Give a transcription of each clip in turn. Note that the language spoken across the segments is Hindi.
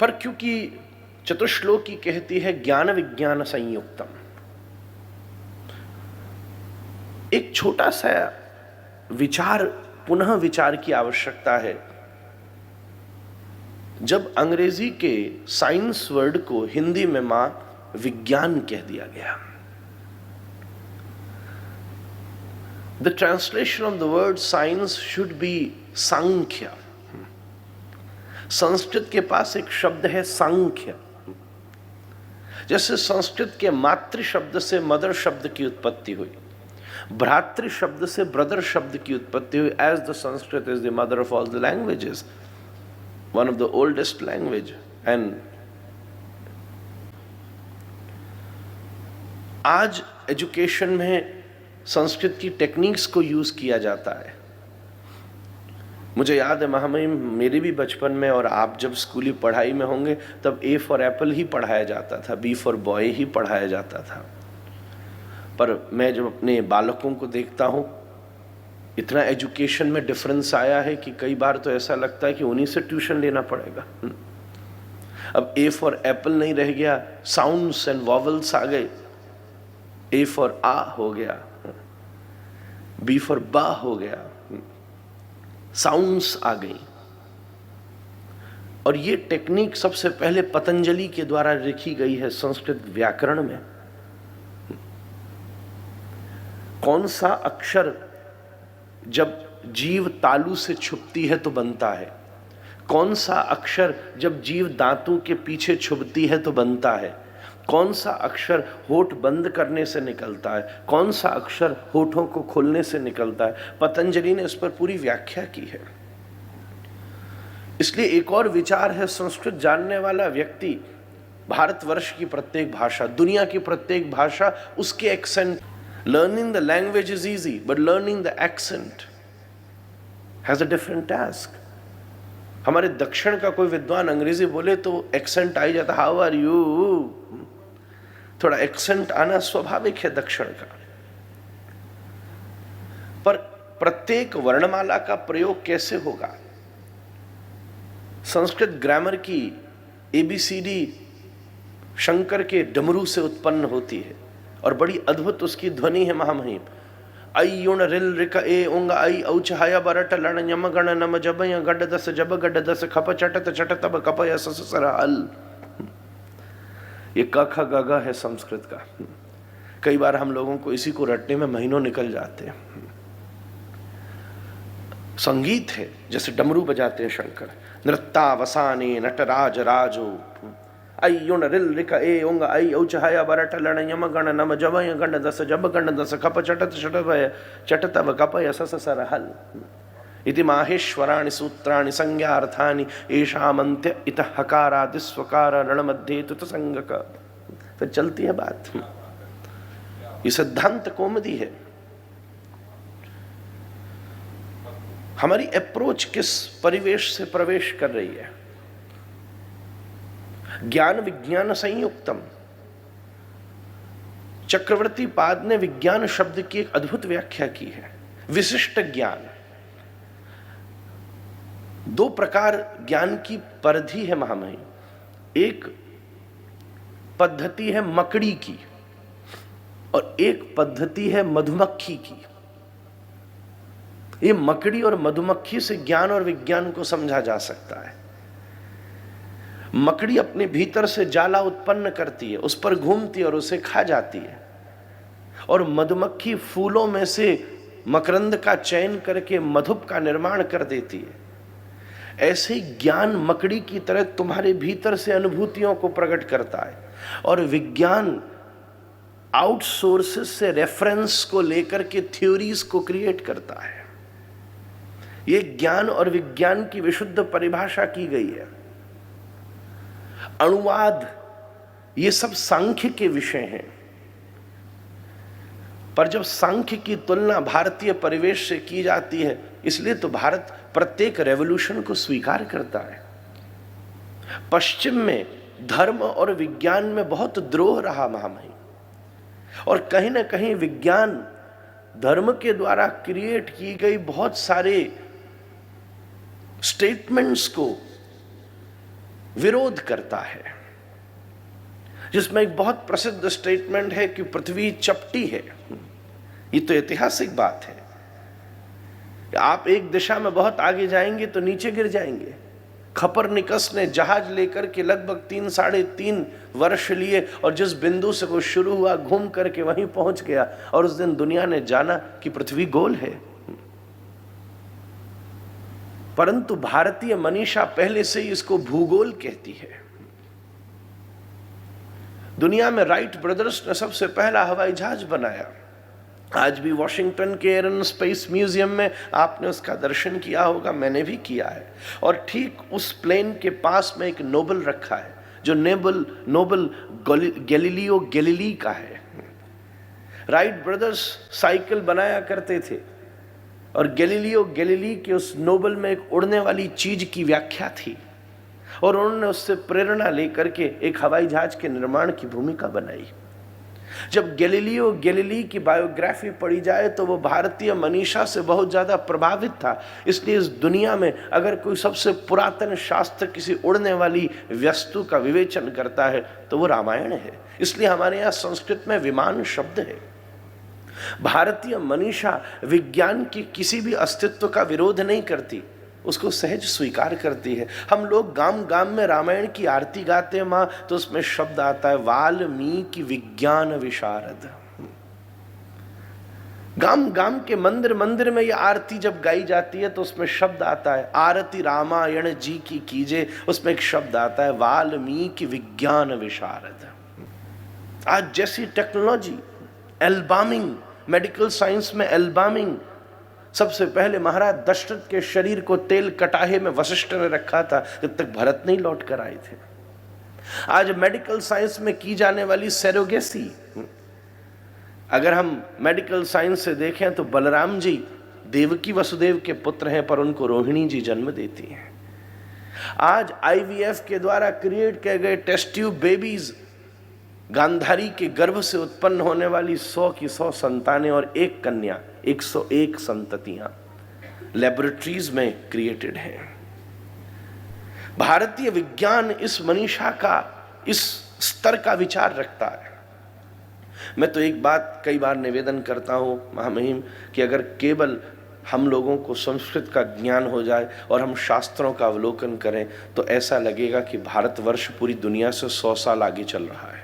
पर क्योंकि चतुश्लोकी कहती है ज्ञान विज्ञान संयुक्तम, एक छोटा सा विचार, पुनः विचार की आवश्यकता है। जब अंग्रेजी के साइंस वर्ड को हिंदी में मां विज्ञान कह दिया गया, the translation of the word science should be Sankhya. Sanskrit के पास एक शब्द है सांख्य। जैसे संस्कृत के मातृ शब्द से मदर शब्द की उत्पत्ति हुई, भ्रातृ शब्द से ब्रदर शब्द की उत्पत्ति हुई, as the Sanskrit is the mother of all the languages, one of the oldest language. And आज एजुकेशन में संस्कृत की टेक्निक्स को यूज किया जाता है। मुझे याद है महामहिम, मेरे भी बचपन में और आप जब स्कूली पढ़ाई में होंगे तब ए फॉर एप्पल ही पढ़ाया जाता था, बी फॉर बॉय ही पढ़ाया जाता था। पर मैं जब अपने बालकों को देखता हूँ, इतना एजुकेशन में डिफरेंस आया है कि कई बार तो ऐसा लगता है कि उन्हीं से ट्यूशन लेना पड़ेगा। अब ए फॉर एप्पल नहीं रह गया, साउंड्स एंड वॉवल्स आ गए। ए फॉर आ हो गया, बी फॉर बा हो गया, साउंड्स आ गई। और ये टेक्निक सबसे पहले पतंजलि के द्वारा लिखी गई है संस्कृत व्याकरण में। कौन सा अक्षर जब जीव तालु से छुपती है तो बनता है, कौन सा अक्षर जब जीव दांतों के पीछे छुपती है तो बनता है, कौन सा अक्षर होठ बंद करने से निकलता है, कौन सा अक्षर होठों को खोलने से निकलता है, पतंजलि ने इस पर पूरी व्याख्या की है। इसलिए एक और विचार है, संस्कृत जानने वाला व्यक्ति भारतवर्ष की प्रत्येक भाषा, दुनिया की प्रत्येक भाषा, उसके accent, learning the language is easy but learning the accent has a different task. हमारे दक्षिण का कोई विद्वान अंग्रेजी बोले तो एक्सेंट आ जाता, हाउ आर यू। थोड़ा एक्सेंट आना स्वाभाविक है दक्षिण का। पर प्रत्येक वर्णमाला का प्रयोग कैसे होगा? संस्कृत ग्रामर की एबीसीडी शंकर के डमरू से उत्पन्न होती है और बड़ी अद्भुत उसकी ध्वनि है महामहिम। ऐ युण रिल रिक ए उंग ऐ औच हय बरट लण यम गण नम जब य गड दस जब गड दस खप चटत चटत ब कप य सस सर अल। ये क ख ग घ है संस्कृत का। कई बार हम लोगों को इसी को रटने में महीनों निकल जाते हैं। संगीत है, जैसे डमरू बजाते हैं शंकर। नृत्तावसाने नटराज राजो ऐ युण रिल रिक ए उंग ऐ औच हय बरट लण यम गण नम जब य गण दस जब गण दस खप चटत चटत ब कप य सस सर हल। इति माहेश्वराणि सूत्राणि संज्ञार्थानि एषामन्त्य इतः हकारादि स्वकार रण मध्ये तुत संगक। फिर चलती है बात। ये सिद्धांत कौमुदी है। हमारी अप्रोच किस परिवेश से प्रवेश कर रही है? ज्ञान विज्ञान संयुक्तम। चक्रवर्ती पाद ने विज्ञान शब्द की एक अद्भुत व्याख्या की है। विशिष्ट ज्ञान, दो प्रकार ज्ञान की परिधि है महामहिम। एक पद्धति है मकड़ी की और एक पद्धति है मधुमक्खी की। ये मकड़ी और मधुमक्खी से ज्ञान और विज्ञान को समझा जा सकता है। मकड़ी अपने भीतर से जाला उत्पन्न करती है, उस पर घूमती है और उसे खा जाती है। और मधुमक्खी फूलों में से मकरंद का चयन करके मधुप का निर्माण कर देती है। ऐसे ज्ञान मकड़ी की तरह तुम्हारे भीतर से अनुभूतियों को प्रकट करता है और विज्ञान आउटसोर्सेस से रेफरेंस को लेकर के थ्योरीज को क्रिएट करता है। यह ज्ञान और विज्ञान की विशुद्ध परिभाषा की गई है। अणुवाद, ये सब सांख्य के विषय हैं। पर जब सांख्य की तुलना भारतीय परिवेश से की जाती है, इसलिए तो भारत प्रत्येक रेवोल्यूशन को स्वीकार करता है। पश्चिम में धर्म और विज्ञान में बहुत द्रोह रहा महामहिम, और कहीं ना कहीं विज्ञान धर्म के द्वारा क्रिएट की गई बहुत सारे स्टेटमेंट्स को विरोध करता है, जिसमें एक बहुत प्रसिद्ध स्टेटमेंट है कि पृथ्वी चपटी है। ये तो ऐतिहासिक बात है। आप एक दिशा में बहुत आगे जाएंगे तो नीचे गिर जाएंगे। खपरनिकस ने जहाज लेकर के लगभग 3-3.5 वर्ष लिए और जिस बिंदु से वो शुरू हुआ घूम करके वहीं पहुंच गया, और उस दिन दुनिया ने जाना कि पृथ्वी गोल है। परंतु भारतीय मनीषा पहले से ही इसको भूगोल कहती है। दुनिया में राइट ब्रदर्स ने सबसे पहला हवाई जहाज बनाया। आज भी वॉशिंगटन के एयर स्पेस म्यूजियम में आपने उसका दर्शन किया होगा, मैंने भी किया है। और ठीक उस प्लेन के पास में एक नोबल रखा है, जो नोबल गैलीलियो गैलीली का है। राइट ब्रदर्स साइकिल बनाया करते थे और गैलीलियो गैलीली के उस नोबल में एक उड़ने वाली चीज की व्याख्या थी, और उन्होंने उससे प्रेरणा लेकर के एक हवाई जहाज के निर्माण की भूमिका बनाई। जब गैलीलियो गैलीली की बायोग्राफी पढ़ी जाए तो वो भारतीय मनीषा से बहुत ज़्यादा प्रभावित था। इसलिए इस दुनिया में अगर कोई सबसे पुरातन शास्त्र किसी उड़ने वाली वस्तु का विवेचन करता है तो वो रामायण है। इसलिए हमारे यहाँ संस्कृत में विमान शब्द है। भारतीय मनीषा विज्ञान की किसी भी अस्तित्व का विरोध नहीं करती, उसको सहज स्वीकार करती है। हम लोग गांव गांव में रामायण की आरती गाते हैं माँ, तो उसमें शब्द आता है वाल्मीकि विज्ञान विशारद। गांव गांव के मंदिर मंदिर में ये आरती जब गाई जाती है तो उसमें शब्द आता है आरती रामायण जी की कीजे, उसमें एक शब्द आता है वाल्मीकि विज्ञान विशारद। आज जैसी टेक्नोलॉजी, एल्बामिंग, मेडिकल साइंस में एल्बामिंग, सबसे पहले महाराज दशरथ के शरीर को तेल कटाहे में वशिष्ठ ने रखा था जब तक भरत नहीं लौट कर आए थे। आज मेडिकल साइंस में की जाने वाली सेरोगेसी, अगर हम मेडिकल साइंस से देखें तो बलराम जी देवकी वसुदेव के पुत्र हैं, पर उनको रोहिणी जी जन्म देती हैं। आज IVF के द्वारा क्रिएट किए गए टेस्ट ट्यूब बेबीज, गांधारी के गर्भ से उत्पन्न होने वाली 100 की 100 संतानें और एक कन्या, 101 संततियां लेबोरेटरीज में क्रिएटेड हैं। भारतीय विज्ञान इस मनीषा का, इस स्तर का विचार रखता है। मैं तो एक बात कई बार निवेदन करता हूं महामहिम, कि अगर केवल हम लोगों को संस्कृत का ज्ञान हो जाए और हम शास्त्रों का अवलोकन करें तो ऐसा लगेगा कि भारतवर्ष पूरी दुनिया से 100 साल आगे चल रहा है।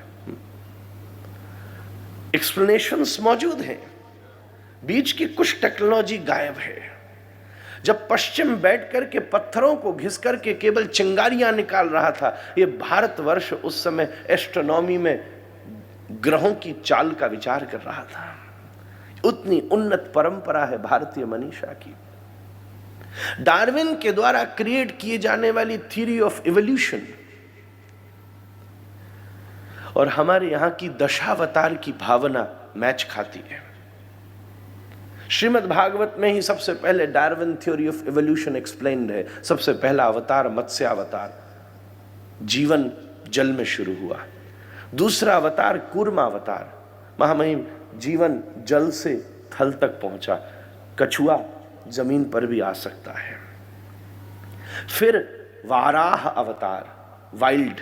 एक्सप्लेनेशंस मौजूद हैं, बीच की कुछ टेक्नोलॉजी गायब है। जब पश्चिम बैठ करके पत्थरों को घिस करके केवल चिंगारियां निकाल रहा था, ये भारतवर्ष उस समय एस्ट्रोनॉमी में ग्रहों की चाल का विचार कर रहा था। उतनी उन्नत परंपरा है भारतीय मनीषा की। डार्विन के द्वारा क्रिएट किए जाने वाली थ्योरी ऑफ इवोल्यूशन और हमारे यहां की दशावतार की भावना मैच खाती है। श्रीमद् भागवत में ही सबसे पहले Darwin theory of evolution explained है। सबसे पहला अवतार मत्स्य अवतार, जीवन जल में शुरू हुआ। दूसरा अवतार कूर्मा अवतार, महामहिम जीवन जल से थल तक पहुंचा, कछुआ जमीन पर भी आ सकता है। फिर वाराह अवतार, वाइल्ड